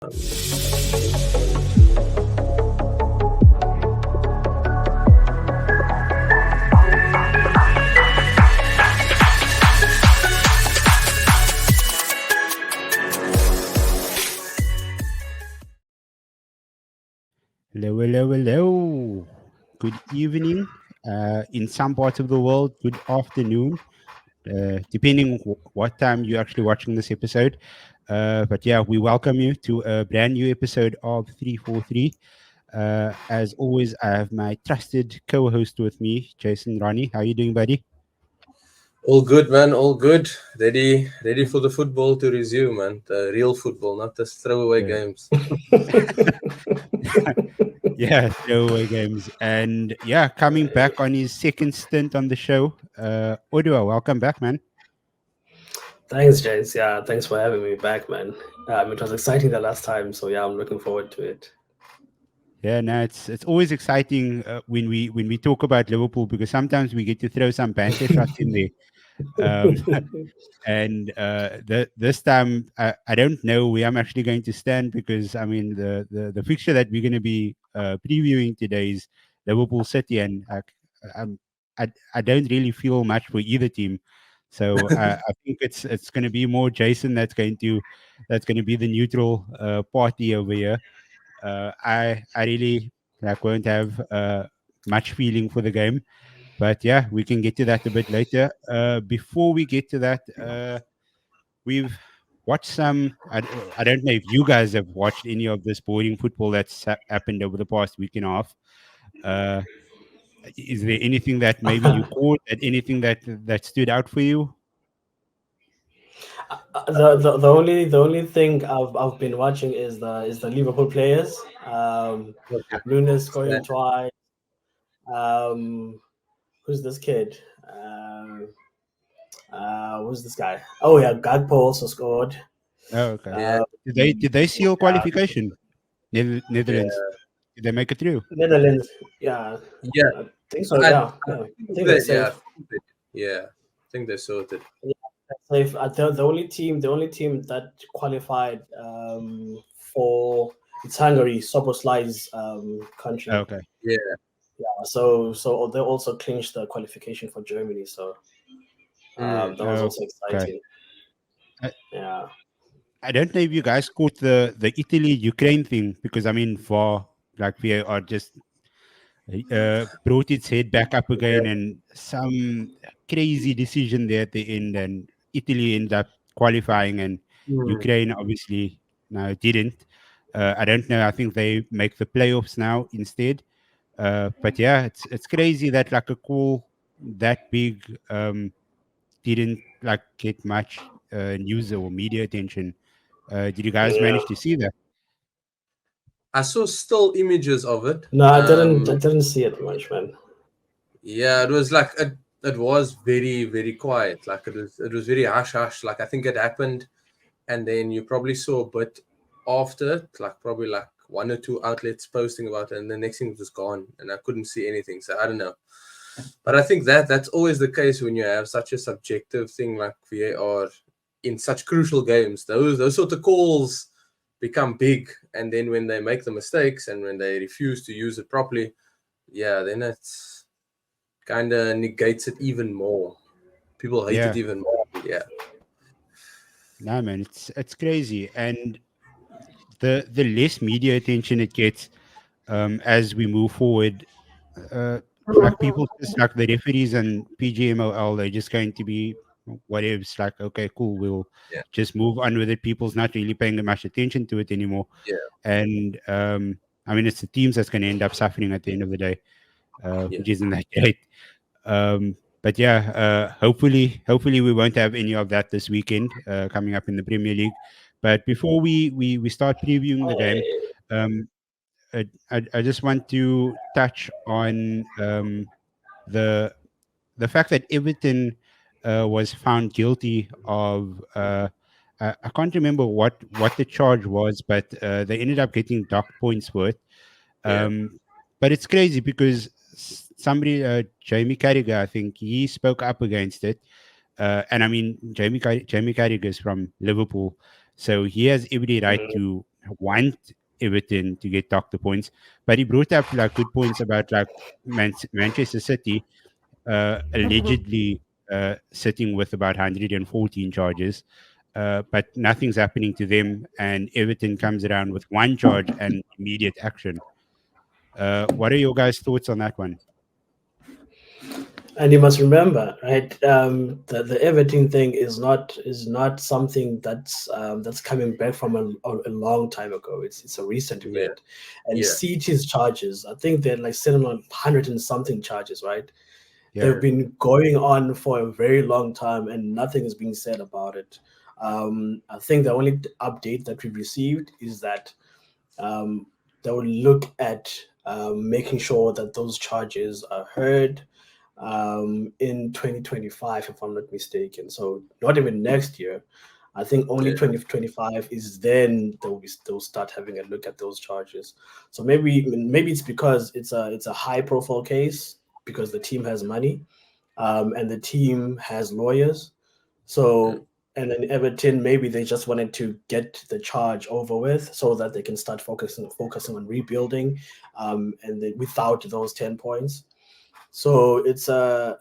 Hello, hello, hello. Good evening. In some parts of the world, good afternoon, depending what time you're actually watching this episode. But yeah, we welcome you to a brand new episode of 343. As always, I have my trusted co-host with me, Jason Ronnie. How you doing, buddy? All good, man. All good. Ready for the football to resume, man. The real football, not the throwaway Uh, games. yeah, throwaway games. And yeah, coming back on his second stint on the show, Odwa, welcome back, man. Thanks, James. Yeah, thanks for having me back, man. It was exciting the last time, so yeah, I'm looking forward to it. Yeah, no, it's always exciting when we talk about Liverpool because sometimes we get to throw some banter shots in there. Um, and this time I don't know where I'm actually going to stand because I mean the fixture that we're going to be previewing today is Liverpool City, and I'm, I don't really feel much for either team. So I think it's going to be more Jason that's going to be the neutral party over here. I really like won't have much feeling for the game, but yeah, we can get to that a bit later. Before we get to that, we've watched some. I don't know if you guys have watched any of this boring football that's happened over the past week and a half. Uh, is there anything that maybe you caught? Anything that stood out for you? The only thing I've been watching is the Liverpool players. Nunes scoring twice. Who's this kid? Who's this guy? Oh yeah, Gagpo also scored. Oh, okay. Yeah, Did they seal qualification? Yeah, Netherlands. Did they make it through? Netherlands. Yeah, yeah. I think so. I, Yeah, I yeah. I think think they, they're yeah, safe. yeah. I think they sorted. Safe. The only team that qualified for it's Hungary, Soboslai's country. Okay. Yeah, So they also clinched the qualification for Germany. So that was also Okay. exciting. Yeah. I don't know if you guys caught the Italy Ukraine thing because I mean for like we are just brought its head back up again and some crazy decision there at the end and Italy ended up qualifying and Mm. Ukraine obviously no didn't. I don't know. I think they make the playoffs now instead. But yeah, it's crazy that like a call that big didn't like get much news or media attention. Did you guys Yeah. manage to see that? I saw still images of it. No, I didn't. I didn't see it much, man. Yeah, it was like it was very very quiet. Like it was very hush hush. Like I think it happened, and then you probably saw a bit after it, like probably like one or two outlets posting about it, and the next thing was gone, and I couldn't see anything. So I don't know. But I think that's always the case when you have such a subjective thing like VAR in such crucial games. Those sort of calls become big, and then when they make the mistakes and when they refuse to use it properly, yeah, then it's kind of negates it even more. People hate Yeah, it even more. Yeah. no man, it's crazy, and the less media attention it gets as we move forward, uh, like people just like the referees and PGMOL, they're just going to be whatever. It's like okay, cool, we'll Yeah. just move on with it. People's not really paying much attention to it anymore, Yeah. and I mean it's the teams that's going to end up suffering at the end of the day, Yeah. which isn't that great. But yeah, hopefully we won't have any of that this weekend coming up in the Premier League. But before we start previewing the game, um, I just want to touch on the the fact that Everton was found guilty of. I can't remember what the charge was, but they ended up getting docked points for it. Yeah. But it's crazy because somebody, Jamie Carragher, I think he spoke up against it. And I mean, Jamie Carragher is from Liverpool, so he has every right to want Everton to get doctor points, but he brought up like good points about like Manchester City allegedly sitting with about 114 charges, but nothing's happening to them, and Everton comes around with one charge and immediate action. What are your guys' thoughts on that one? And you must remember, right? The Everton thing is not something that's coming back from a long time ago. It's a recent Yeah. event, and Yeah. CT's charges. I think they're like sitting on 100 and something charges, right? Yeah. They've been going on for a very long time, and nothing is being said about it. I think the only update that we've received is that they will look at making sure that those charges are heard in 2025, if I'm not mistaken. So not even next year. I think only Yeah. 2025 is then they'll start having a look at those charges. So maybe it's because it's a high profile case because the team has money, and the team has lawyers. So and then Everton, maybe they just wanted to get the charge over with so that they can start focusing on rebuilding, and then without those 10 points. So it's a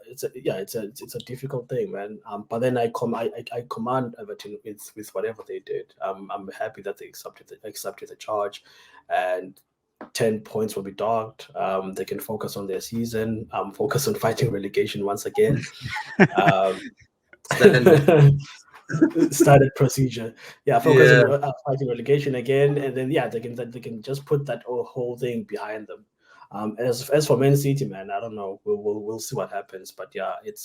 difficult thing, man. But then I command Everton with whatever they did. I'm happy that they accepted the charge, and 10 points will be docked. They can focus on their season. Focus on fighting relegation once again. Started procedure. Focus on fighting relegation again, and then they can just put that whole thing behind them. As for Man City, man, I don't know. We'll see what happens, but yeah, it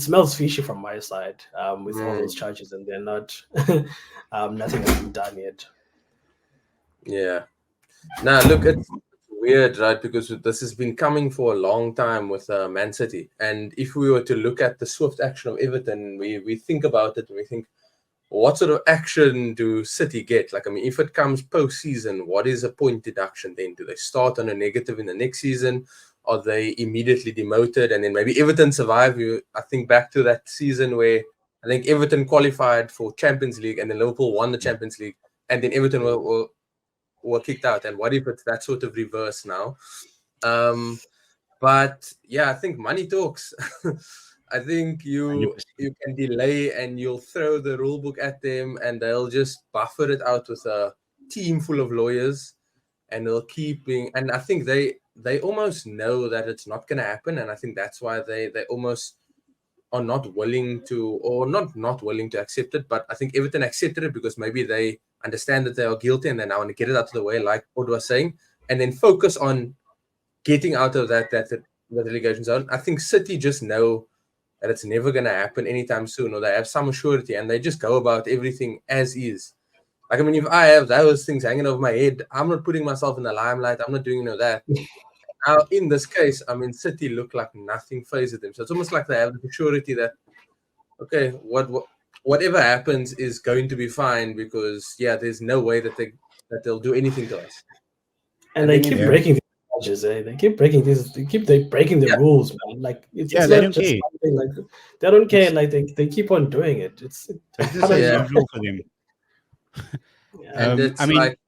smells fishy from my side with all those charges, and they're not nothing has been done yet. Yeah. Now look, it's weird, right? Because this has been coming for a long time with Man City, and if we were to look at the swift action of Everton, we think about it and we think, what sort of action do City get? Like, I mean, if it comes post-season, what is a point deduction then? Do they start on a negative in the next season? Are they immediately demoted? And then maybe Everton survive? I think back to that season where I think Everton qualified for Champions League and then Liverpool won the Champions League, and then Everton were kicked out. And what if it's that sort of reverse now? But yeah, I think money talks. I think you 100%. can delay and you'll throw the rule book at them and they'll just buffer it out with a team full of lawyers, and they'll keep being. And I think they almost know that it's not going to happen, and I think that's why they almost are not willing to, or not willing to accept it. But I think Everton accepted it because maybe they understand that they are guilty and they now want to get it out of the way, like Odwa was saying, and then focus on getting out of that relegation zone. I think City just know that it's never going to happen anytime soon, or they have some surety, and they just go about everything as is. Like, I mean, if I have those things hanging over my head, I'm not putting myself in the limelight. I'm not doing that. Now, in this case, I mean, City look like nothing phases them. So it's almost like they have the surety that, okay, whatever happens is going to be fine because, there's no way that they'll do anything to us. And they keep breaking the charges, eh? They keep breaking this. They keep breaking the rules, man. Like it's they not don't just care. something like they don't care. Like they keep on doing it. It's Business as usual for them. And it's I mean, like,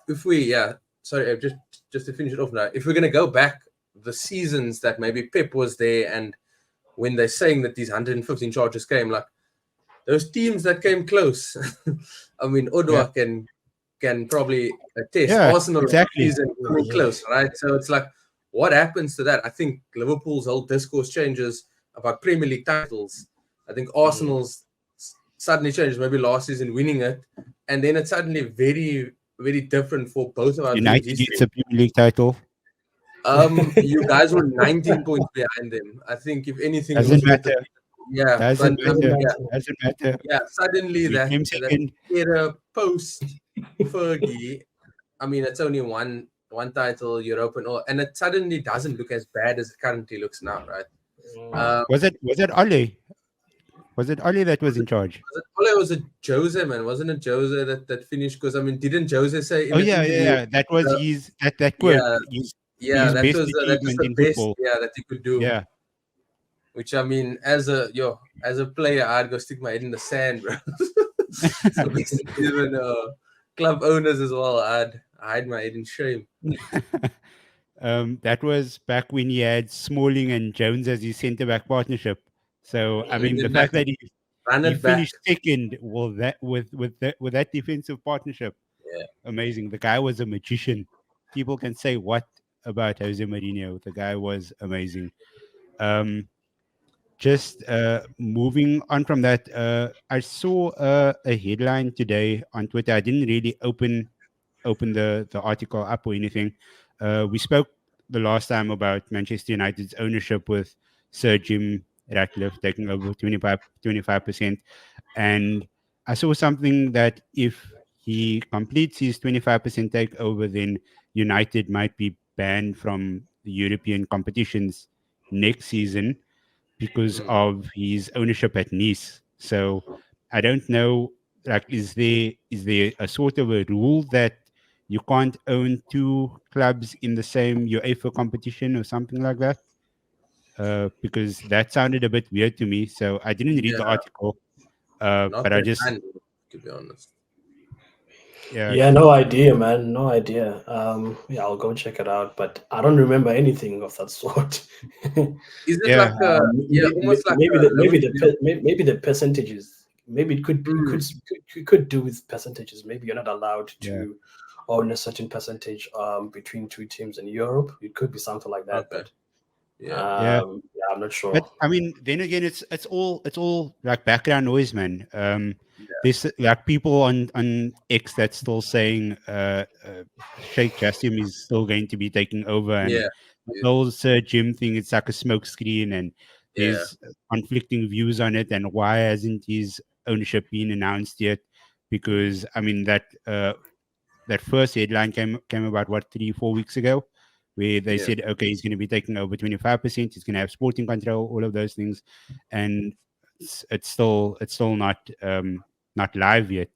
if we, sorry, just to finish it off now, if we're going to go back the seasons that maybe Pep was there, and when they're saying that these 115 charges came, like those teams that came close, I mean, Odwa can probably attest. Arsenal season coming close, right? So it's like, what happens to that? I think Liverpool's whole discourse changes about Premier League titles. I think Arsenal's suddenly changed, maybe last season winning it, and then it's suddenly very, very different for both of our United teams. gets a Premier League title. You guys were 19 points behind them. I think if anything, Doesn't matter. Doesn't matter. Yeah, suddenly that era post Fergie, I mean, it's only one title, Europe and all, and it suddenly doesn't look as bad as it currently looks now, right? Was it Ole? Was it Ole that was in charge? Was it Jose, man? Wasn't it Jose that finished? Because I mean, didn't Jose say? That was that quote. That best was achievement the in best, football. that he could do. Yeah. Which, I mean, as a player, I'd go stick my head in the sand, bro. So even club owners as well. I hide my head in shame. That was back when he had Smalling and Jones as his centre back partnership. So I We mean, the did fact like that run he it back. finished second, well, that with that defensive partnership, Yeah, amazing. The guy was a magician. People can say what about Jose Mourinho? The guy was amazing. Um, just moving on from that, I saw a headline today on Twitter. I didn't really open the article up or anything. We spoke the last time about Manchester United's ownership with Sir Jim Ratcliffe taking over 25%. And I saw something that if he completes his 25% takeover, then United might be banned from the European competitions next season because mm. of his ownership at Nice. So I don't know, like, is there a sort of a rule that you can't own two clubs in the same UEFA competition or something like that? Because that sounded a bit weird to me. So I didn't read the Yeah, article, not but I that just, hand, to be honest. yeah, Yeah, no idea, man. No idea. Yeah, I'll go check it out, but I don't remember anything of that sort. Is it yeah, like a yeah, almost like Maybe a Liverpool? maybe the percentages. Maybe it could do with percentages. Maybe you're not allowed yeah. to own a certain percentage between two teams in Europe. It could be something like that, Okay, but yeah, yeah, I'm not But sure. I mean, then again, it's all like background noise, man. yeah, There's like people on X that's still saying Sheikh Jassim is still going to be taking over, and yeah, the whole Sir Jim thing, it's like a smoke screen, and yeah, there's conflicting views on it, and why hasn't his ownership been announced yet? Because I mean that first headline came about what 3 4 weeks ago, where they yeah, said, okay, he's going to be taking over 25%. He's going to have sporting control, all of those things, and it's still not live yet.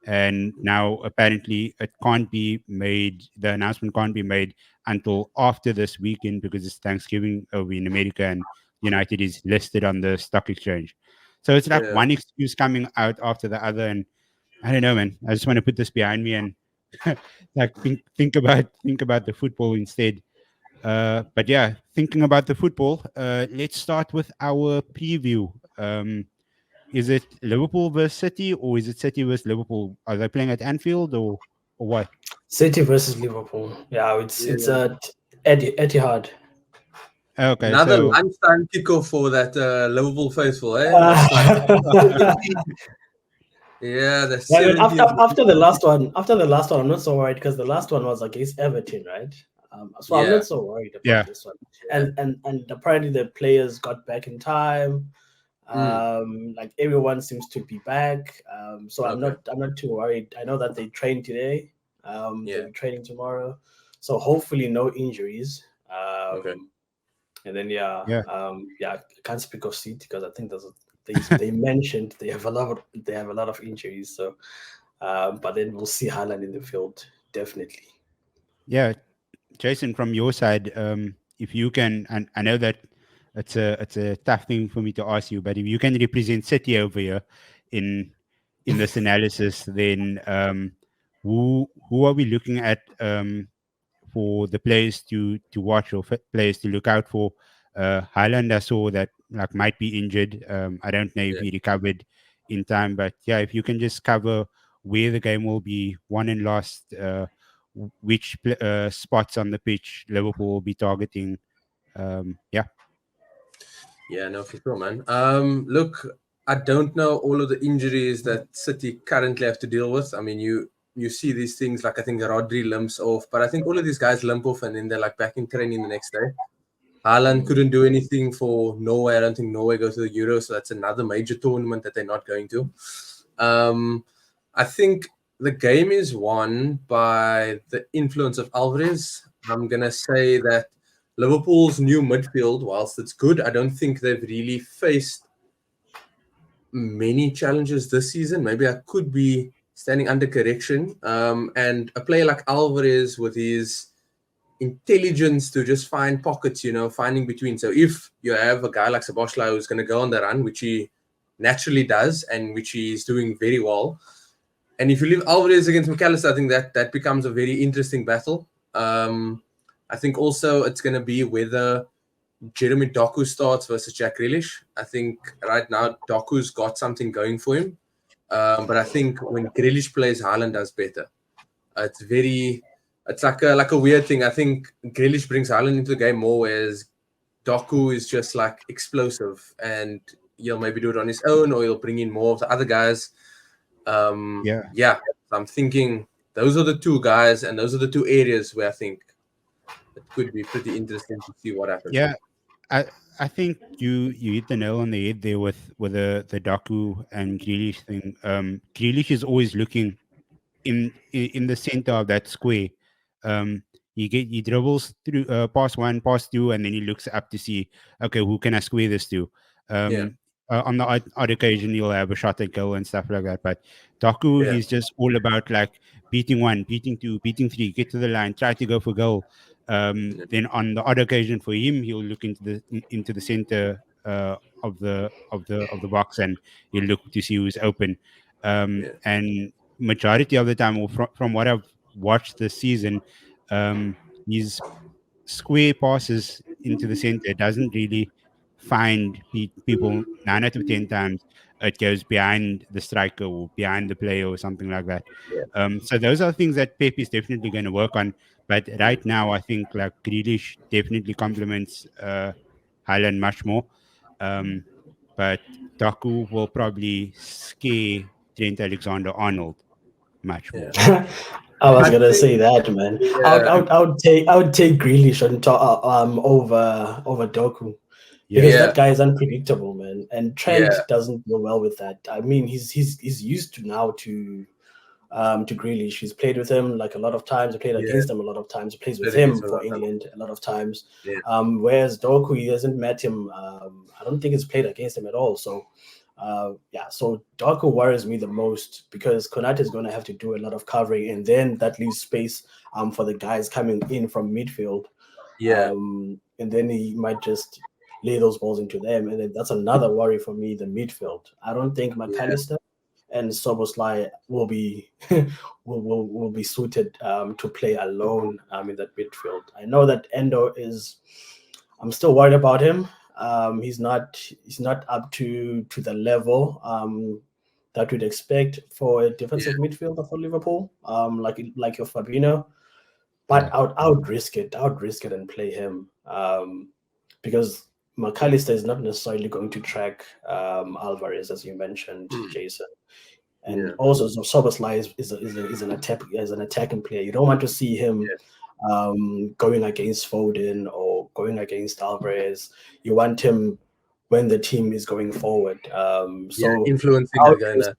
And now apparently it can't be made. The announcement can't be made until after this weekend because it's Thanksgiving over in America, and United is listed on the stock exchange. So it's like yeah. one excuse coming out after the other, and I don't know, man. I just want to put this behind me and like think about the football instead. But yeah, thinking about the football, let's start with our preview. Is it Liverpool versus City, or is it City versus Liverpool? Are they playing at Anfield or what? City versus Liverpool. Yeah, it's Yeah. Etihad. Okay, Another so lunchtime kickoff for that Liverpool faithful, eh? That's like Uh, 17. Yeah, the Yeah, I mean, 17th. after the last one, I'm not so worried because the last one was against Everton, right? So I'm Yeah, not so worried about yeah, this one. yeah. And apparently the players got back in time. Mm, Like everyone seems to be back. So okay. I'm not too worried. I know that they trained today. Yeah, They'll be training tomorrow. So hopefully no injuries. okay. And then yeah. yeah, I can't speak of City because I think they mentioned they have a lot of injuries. So but then we'll see Haaland in the field, definitely. Yeah, Jason, from your side, if you can, and I know that it's a tough thing for me to ask you, but if you can represent City over here in in this analysis, then who are we looking at for the players to watch or players to look out for? Highland, I saw that like might be injured. I don't know if Yeah. he recovered in time, but yeah, if you can just cover where the game will be won and lost, which spots on the pitch Liverpool will be targeting. Yeah, Yeah, no, for sure, man. Look, I don't know all of the injuries that City currently have to deal with. I mean, you see these things like I think Rodri limps off, but I think all of these guys limp off and then they're like back in training the next day. Haaland couldn't do anything for Norway. I don't think Norway goes to the Euro, so that's another major tournament that they're not going to. I think the game is won by the influence of Alvarez. I'm gonna say that Liverpool's new midfield, whilst it's good, I don't think they've really faced many challenges this season. Maybe I could be standing under correction. And a player like Alvarez with his intelligence to just find pockets, finding between. So if you have a guy like Saboshla who's going to go on the run, which he naturally does and which he is doing very well, And if you leave Alvarez against McAllister, I think that becomes a very interesting battle. I think also it's going to be whether Jeremy Doku starts versus Jack Grealish. I think right now Doku's got something going for him. But I think when Grealish plays, Haaland does better. It's like a weird thing. I think Grealish brings Haaland into the game more, whereas Doku is just like explosive, and he'll maybe do it on his own, or he'll bring in more of the other guys. Yeah. I'm thinking those are the two guys, and those are the two areas where I think it could be pretty interesting to see what happens. Yeah, I think you hit the nail on the head there with the Doku and Grealish thing. Grealish is always looking in the center of that square. He dribbles through pass one, pass two, and then he looks up to see, okay, who can I square this to? On the odd occasion, he'll have a shot at goal and stuff like that. But Doku, he's just all about like beating one, beating two, beating three, get to the line, try to go for goal. Then on the odd occasion for him, he'll look into the center of the box, and he'll look to see who's open. And majority of the time, or from what I've watched this season, his square passes into the center doesn't really find people. 9 out of 10 times it goes behind the striker or behind the player or something like that. So those are things that Pep is definitely going to work on. But right now, I think like Grealish definitely complements Haaland much more. But Doku will probably scare Trent Alexander-Arnold much more. I was gonna say that, man. I would take Grealish on top, over Doku. Because that guy is unpredictable, man, and Trent doesn't go well with that. I mean, he's used to now to Grealish. He's played with him like a lot of times. He played against him a lot of times. He plays with him for England a lot of times. Whereas Doku, he hasn't met him. I don't think he's played against him at all. So, so Doku worries me the most because Konate is going to have to do a lot of covering, and then that leaves space for the guys coming in from midfield. And then he might just lay those balls into them, and then that's another worry for me. The midfield. I don't think McAllister and Szoboszlai will be will be suited to play alone in that midfield. I know that Endo is. I'm still worried about him. He's not up to the level that we'd expect for a defensive midfielder for Liverpool. Like your Fabinho, but I would risk it. I would risk it and play him because McAllister is not necessarily going to track Alvarez, as you mentioned, Jason. And also, Szoboszlai is an attacking player. You don't want to see him going against Foden or going against Alvarez. You want him when the team is going forward. So influencing the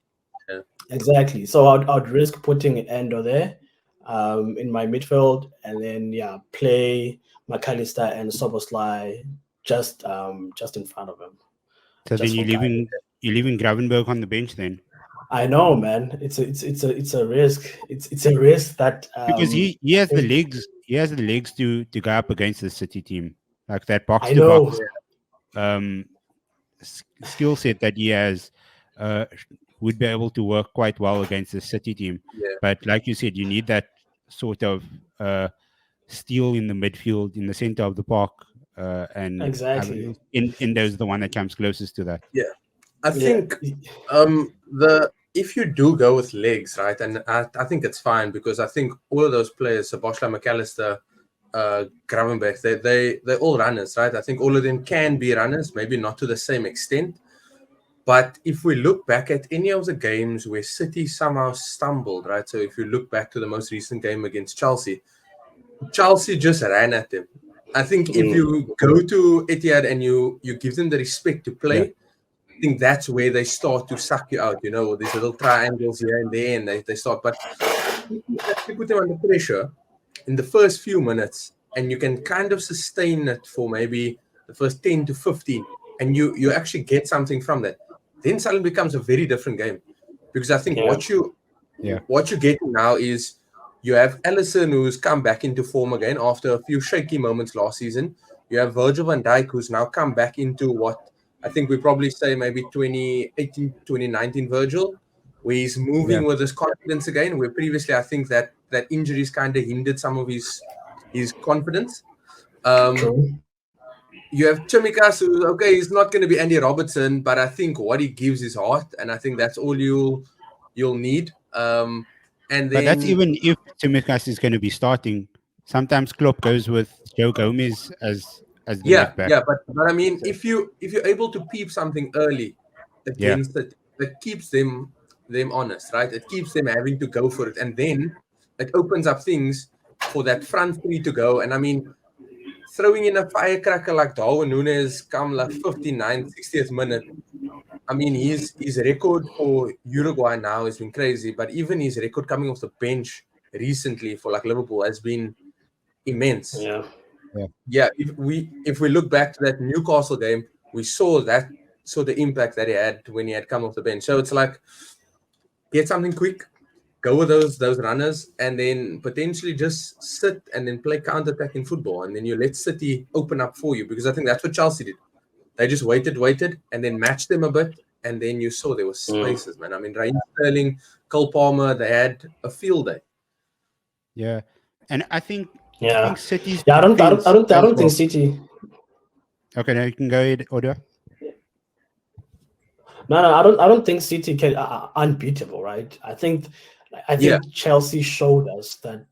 guy. Exactly. So I'd risk putting Endo there in my midfield, and then play McAllister and Szoboszlai just in front of him. So then you're leaving Gravenberg on the bench then. I know, man. It's a risk. It's a risk that because he has the legs. He has the legs to go up against the City team, like that box to box skill set that he has. Would be able to work quite well against the City team. But like you said, you need that sort of steel in the midfield, in the center of the park, and exactly. Endo's the one that comes closest to that. I think if you do go with legs, right, and I think it's fine because I think all of those players, Szoboszlai, McAllister, Gravenberch, they're all runners, right? I think all of them can be runners, maybe not to the same extent. But if we look back at any of the games where City somehow stumbled, right? So if you look back to the most recent game against Chelsea just ran at them. I think if you go to Etihad and you give them the respect to play, I think that's where they start to suck you out, these little triangles here and there, and they start. But if you put them under pressure in the first few minutes, and you can kind of sustain it for maybe the first 10 to 15, and you actually get something from that, then suddenly becomes a very different game. Because I think what you get now is you have Alisson, who's come back into form again after a few shaky moments last season. You have Virgil van Dijk, who's now come back into what I think we probably say maybe 2018, 2019 Virgil. where he's Yeah. moving with his confidence again. Where previously, I think that injuries kind of hindered some of his confidence. True. You have Chimikas, who okay, he's not going to be Andy Robertson, but I think what he gives is heart, and I think that's all you'll need. And But that's then even if Tsimikas is going to be starting. Sometimes Klopp goes with Joe Gomez as the yeah, left back. yeah, but I mean, So, if you're able to peep something early yeah, against it, that keeps them honest, right? It keeps them having to go for it, and then it opens up things for that front three to go. And I mean, throwing in a firecracker like Darwin Nunes come like 59th, 60th minute. I mean, his record for Uruguay now has been crazy, but even his record coming off the bench recently for like Liverpool has been immense. Yeah. yeah, Yeah, if we look back to that Newcastle game, we saw the impact that he had when he had come off the bench. So it's like get something quick, go with those runners, and then potentially just sit and then play counter-attacking football, and then you let City open up for you, because I think that's what Chelsea did. They just waited, and then matched them a bit, and then you saw there were spaces, man. I mean, Raheem Sterling, Cole Palmer, they had a field day. yeah. And I think Yeah. City's Yeah. defense I as don't think well. City. Okay, now you can go ahead, Odwa. No, I don't think City can unbeatable, right? I Yeah, think Chelsea showed us that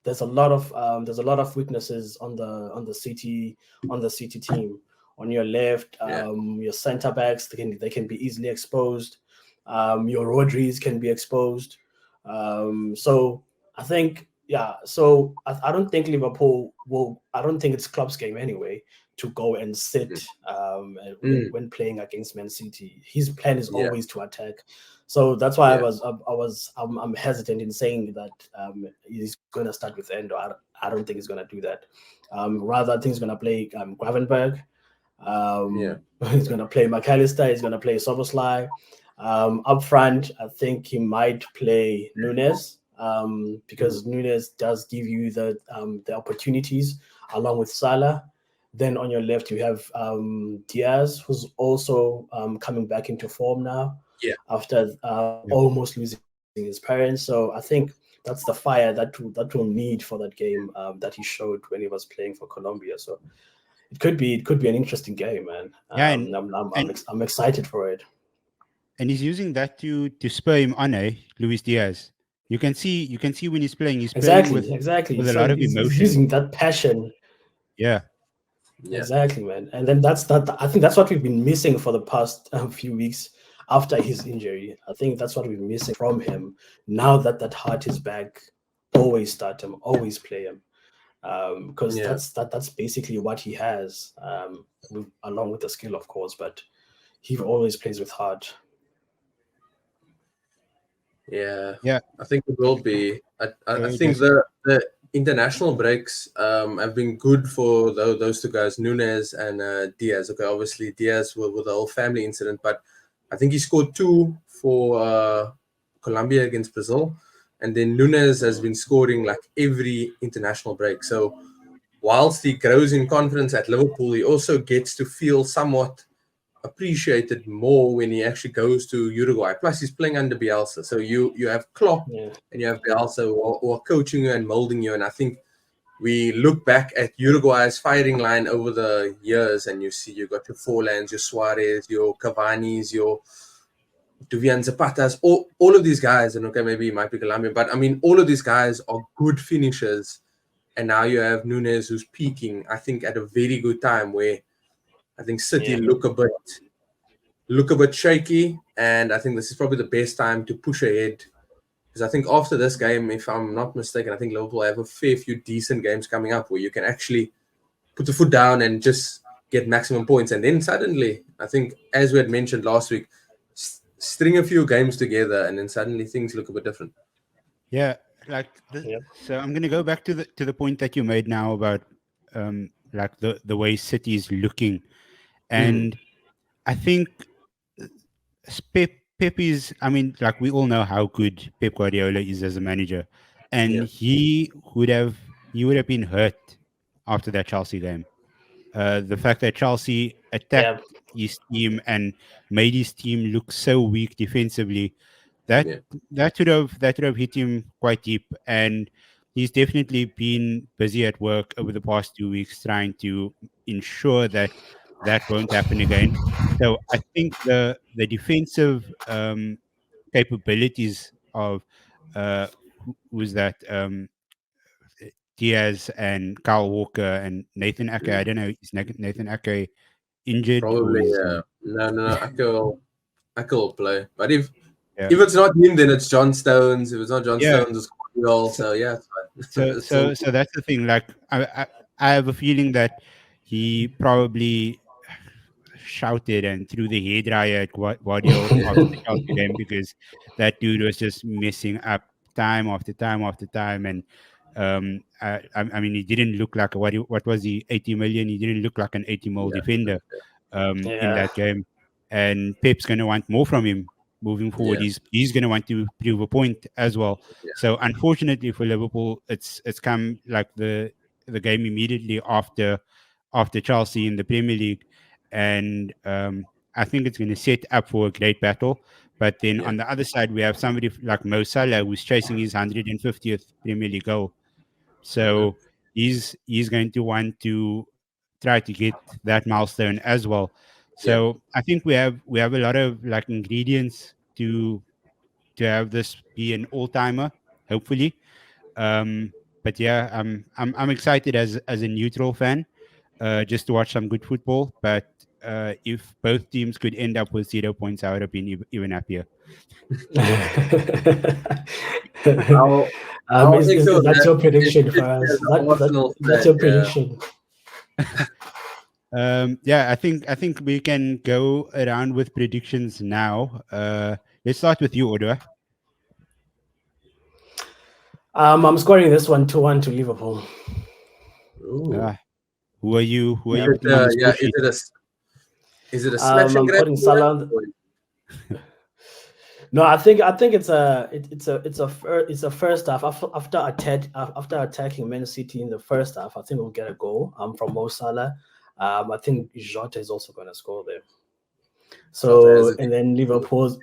there's a lot of weaknesses on the City team. On your left, yeah, your centre backs they can be easily exposed. Your Rodris can be exposed. So I think yeah. So I don't think Liverpool will. I don't think it's Klopp's game anyway to go and sit when playing against Man City. His plan is yeah, always to attack. So that's why yeah, I'm hesitant in saying that he's going to start with Endo. I don't think he's going to do that. Rather, I think he's going to play Gravenberg. yeah, He's going to play McAllister. He's going to play Soboslai. Up front, I think he might play Nunes because Nunes does give you the opportunities along with Salah. Then on your left, you have Diaz, who's also coming back into form now yeah. after Yeah, almost losing his parents. So I think that's the fire that will need for that game that he showed when he was playing for Colombia. So it could be an interesting game, man. yeah, and I'm excited for it. and he's using that to spur him on, Luis Diaz. You can see when he's playing Exactly. with a So lot of he's emotion. using that passion. Yeah, Yeah, Exactly, man. And then that's that. I think that's what we've been missing for the past few weeks after his injury. I think that's what we've been missing from him. Now that heart is back, always start him, always play him, because yeah, that's basically what he has, along with the skill, of course. But he always plays with heart. yeah. yeah. I think it will be. I Okay, think just the international breaks have been good for those two guys, Nunes and Diaz. Okay, obviously Diaz with the whole family incident, but I think he scored two for Colombia against Brazil, and then Nunes has been scoring like every international break. So whilst he grows in confidence at Liverpool, he also gets to feel somewhat appreciated more when he actually goes to Uruguay. Plus, he's playing under Bielsa, so you have Klopp Yeah, and you have Bielsa who are coaching you and molding you. And I think we look back at Uruguay's firing line over the years, and you see you got your Forlans, your Suarez, your Cavani's, your Duvian Zapatas, all of these guys, and okay, maybe he might be Colombian, but I mean, all of these guys are good finishers. And now you have Nunes who's peaking, I think, at a very good time where I think City yeah, look a bit shaky, and I think this is probably the best time to push ahead. Because I think after this game, if I'm not mistaken, I think Liverpool have a fair few decent games coming up where you can actually put the foot down and just get maximum points. And then suddenly, I think, as we had mentioned last week, string a few games together, and then suddenly things look a bit different. yeah, yeah, so I'm gonna go back to the point that you made now about like the way City is looking, and I think Pep is. I mean, like we all know how good Pep Guardiola is as a manager, and Yeah, he would have been hurt after that Chelsea game. The fact that Chelsea yeah. his team and made his team look so weak defensively. That Yeah. that would have hit him quite deep, and he's definitely been busy at work over the past 2 weeks trying to ensure that that won't happen again. So I think the defensive capabilities of who's that Diaz and Kyle Walker and Nathan Ake. I don't know, is Nathan Ake injured or Probably, is yeah. he? No. I will play. But Yeah, if it's not him, then it's John Stones. If it's not John yeah. Stones, it's Cornwall. So So yeah, it's fine. so It's all so, so that's the thing. Like I have a feeling that he probably shouted and threw the hairdryer at Guardiola after the Chelsea game because that dude was just messing up time after time after time. And I mean, he didn't look like what was he, 80 million? He didn't look like an 80 mil yeah, defender in Yeah. that game. And Pep's going to want more from him moving forward. yeah, He's going to want to prove a point as well. yeah, So unfortunately for Liverpool, it's come like the game immediately after Chelsea in the Premier League, and I think it's going to set up for a great battle. But then yeah, on the other side, we have somebody like Mo Salah who's chasing his 150th Premier League goal. hmm So he's going to want to try to get that milestone as well. yeah. So I think we have a lot of like ingredients to have this be an all timer, hopefully. But yeah, I'm excited as a neutral fan, just to watch some good football. But if both teams could end up with 0 points, I would have been even happier. I'll I'll echo is that that, your prediction for especially us? as Is an that, Arsenal that's fan. your Yeah. prediction? Yeah, I think we can go around with predictions now. Let's start with you, Odwa. I'm scoring this one 2-1 to Liverpool. Ooh. Uh, who are you Is it, putting on the yeah, score sheet? is it a smash and I'm grab? putting Salah. No, I think it's a first half after attacking Man City in the first half. I think we'll get a goal from Mo Salah. I think Jota is also going to score there. Jota has So it. and then Liverpool's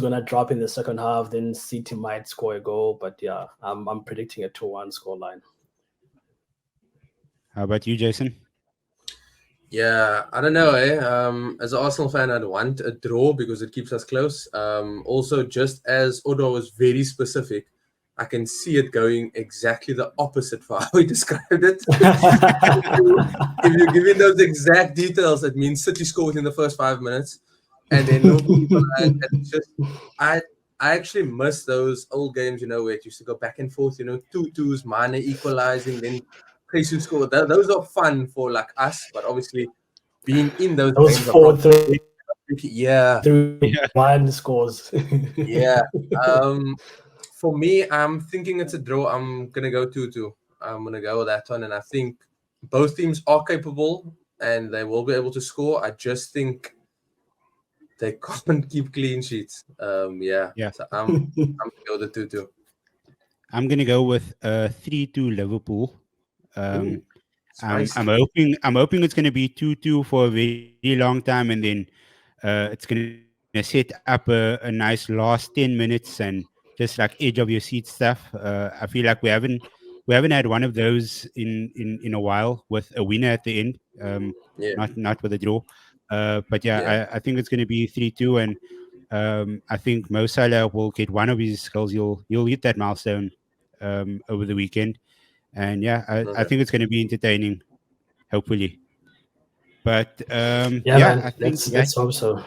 going to drop in the second half. Then City might score a goal, but yeah, I'm predicting a 2-1 scoreline. How about you, Jason? Yeah, I don't know, eh? As an Arsenal fan, I'd want a draw because it keeps us close. Also, just as Odwa was very specific, I can see it going exactly the opposite for how he described it. If you're giving those exact details, it means City score within the first 5 minutes, and then Liverpool equalize. And it's just, I actually miss those old games, where it used to go back and forth, 2-2s, Mane equalizing, then Jesus score. Those are fun for like us, but obviously being in those Those games are four, probably three, yeah, Yeah. one scores. yeah. For me, I'm thinking it's a draw. I'm gonna go 2-2. I'm gonna go with that one, and I think both teams are capable and they will be able to score. I just think they can't keep clean sheets. Yeah. Yeah. So I'm gonna go with the 2-2. I'm gonna go with 3-2 Liverpool. Um, Ooh, I'm spicy. I'm hoping I'm hoping it's gonna be 2-2 for a very long time, and then it's gonna set up a nice last 10 minutes and just like edge of your seat stuff. I feel like we haven't had one of those in a while with a winner at the end. Yeah, Not with a draw. But yeah, yeah. I think it's gonna be 3-2, and I think Mo Salah will get one of his goals. He'll hit that milestone over the weekend, and yeah, I Okay. think it's going to be entertaining. Hopefully, but Yeah, yeah, man. I think that Let's hope so.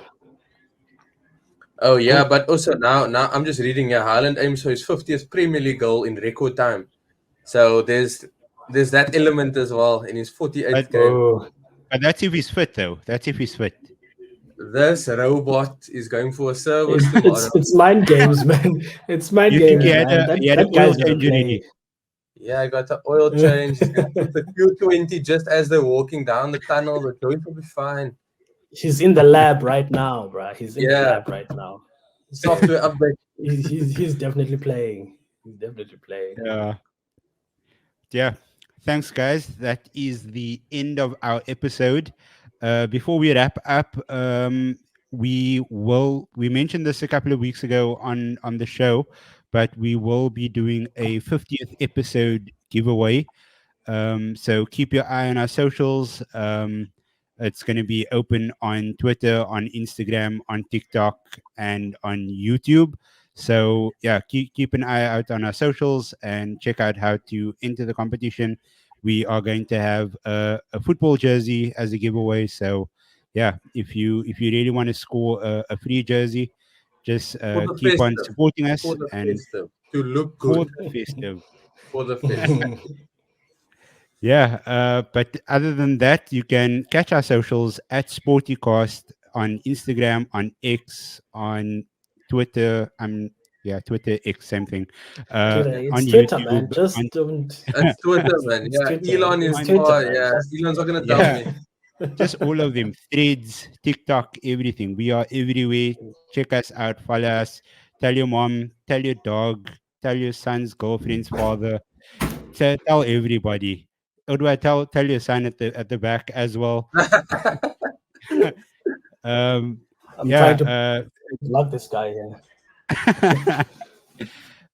Oh yeah, cool. but also now I'm just reading. Yeah, Haaland aims for his 50th Premier League goal in record time. So there's that element as well in his 48th But game. Oh, but that's if he's fit, though. That's if he's fit. This robot is going for a service it's tomorrow. it's mind games, man. It's mind You think games, man. he had That an oil guy's gonna change play. already? Yeah, I got the oil change. He's going to put the Q20 just as they're walking down the tunnel. The joint will be fine. He's in the lab right now, bro. He's in the Yeah, lab right now. So software update. he's definitely playing. He's definitely playing. Yeah. Thanks, guys. That is the end of our episode. Before we wrap up, we mentioned this a couple of weeks ago on the show, but we will be doing a 50th episode giveaway. So keep your eye on our socials. It's going to be open on Twitter, on Instagram, on TikTok, and on YouTube. So yeah, keep an eye out on our socials and check out how to enter the competition. We are going to have a football jersey as a giveaway. So yeah, if you really want to score a free jersey, just For the keep on festive. supporting For us the and festive. To look for good the festive. for the festive. Yeah, but other than that, you can catch our socials at Sportycast on Instagram, on X, on Twitter. Yeah, Twitter, X, same thing. Twitter, On it's Twitter, man. YouTube, Just don't. That's Twitter, man. It's Yeah, Twitter. Elon is It's on Twitter, far. man. Yeah, Just Elon's not gonna tell yeah, me. just all of them. Threads, TikTok, everything. We are everywhere. Check us out, follow us. Tell your mom, tell your dog, tell your son's girlfriend's father. Tell everybody. Odwa, tell your son at the back as well. um, I'm trying to yeah, block this guy here.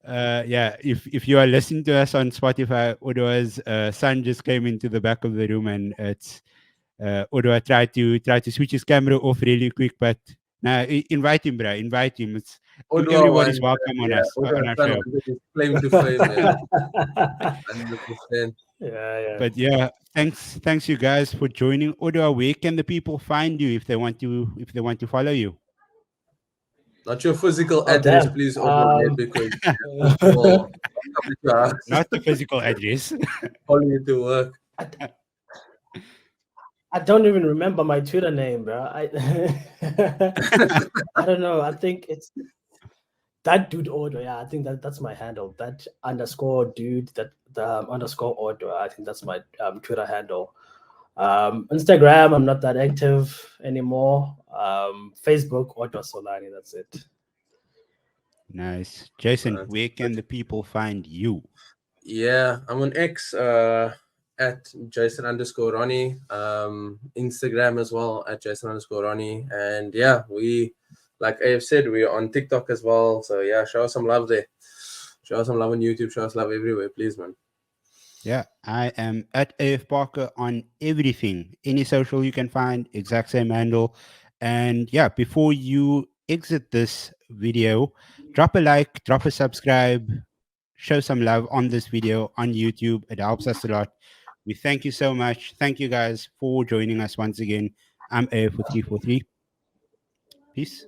yeah. If you are listening to us on Spotify, Odwa's son just came into the back of the room, and it's Odwa tried to switch his camera off really quick, but now invite him, bro. Invite him. Odwa Everybody's one, welcome on yeah, us on Odwa our son show. wanted his claim to fame, yeah, 100%. Yeah. But yeah, thanks you guys for joining. Odwa, where can the people find you if they want to follow you? Not your physical Oh address, damn. please, Odwa, mate, because people will come to your house, Not the physical address. follow you to work. I don't even remember my Twitter name, bro. I don't know. I think it's that dude order. Yeah, I think that's my handle. That underscore dude. That the underscore order. I think that's my Twitter handle. Instagram, I'm not that active anymore. Facebook, Odwa Solani. That's it. Nice. Jason, where can the people find you? Yeah, I'm on X at Jason underscore Ronnie. Instagram as well at Jason underscore Ronnie. And yeah, we, like I have said, we're on TikTok as well. So yeah, show us some love there. Show us some love on YouTube. Show us love everywhere, please, man. Yeah, I am at AF Parker on everything. Any social you can find, exact same handle. And yeah, before you exit this video, drop a like, drop a subscribe, show some love on this video on YouTube. It helps us a lot. We thank you so much. Thank you guys for joining us once again. I'm AF for 343. Peace.